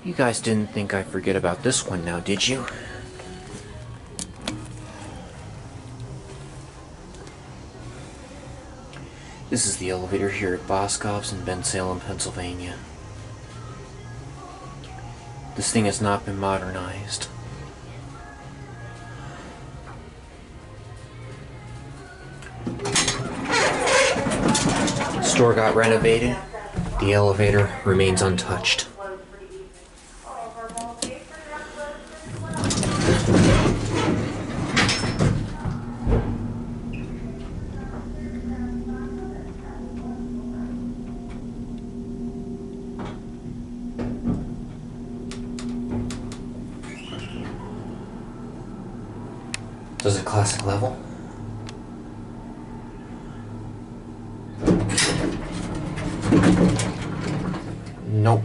You guys didn't think I'd forget about this one now, did you? This is the elevator here at Boscov's in Bensalem, Pennsylvania. This thing has not been modernized. The store got renovated. The elevator remains untouched. Does it classic level? Nope.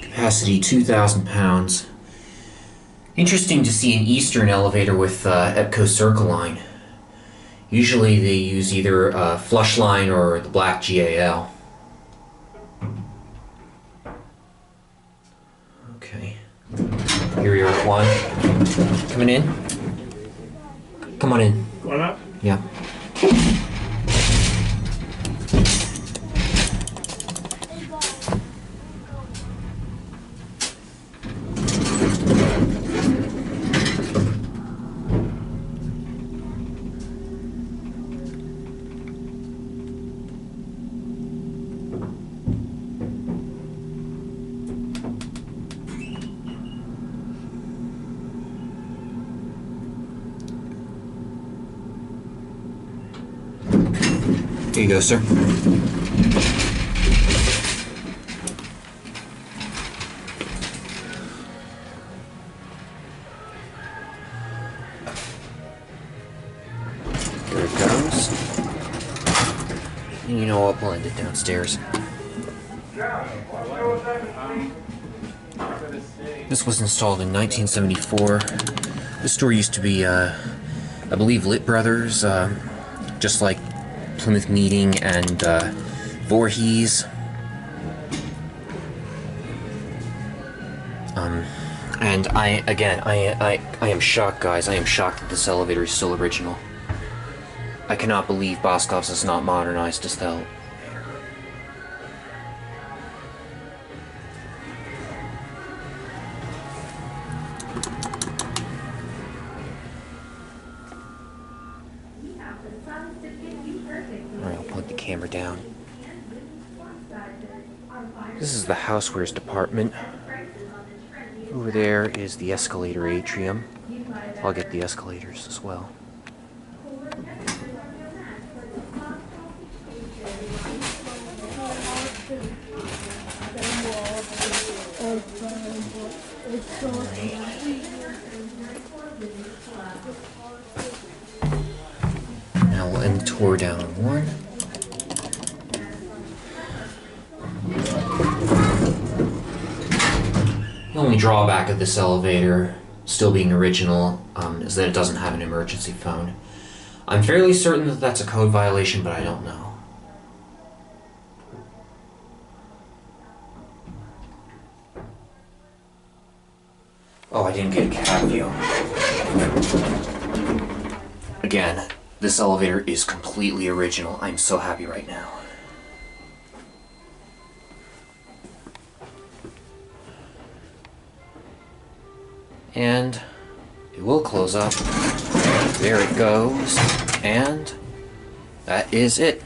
Capacity 2,000 pounds. Interesting to see an Eastern elevator with EPCO Circleline. Usually they use either Flushline or the black GAL. Okay. Here we are at 1. Coming in? Come on in. Going up? Yeah. Here you go, sir. There it goes. And you know, I'll blend it downstairs. This was installed in 1974. This store used to be, I believe, Lit Brothers, just like Plymouth Meeting and Voorhees. And I am shocked, guys. I am shocked that this elevator is still original. I cannot believe Boscov's is not modernized as hell. Alright, I'll plug the camera down. This is the housewares department. Over there is the escalator atrium. I'll get the escalators as well. Now we'll end the tour down on 1. The only drawback of this elevator, still being original, is that it doesn't have an emergency phone. I'm fairly certain that that's a code violation, but I don't know. Oh, I didn't get a cab view. Again, this elevator is completely original. I'm so happy right now. And it will close up. There it goes. And that is it.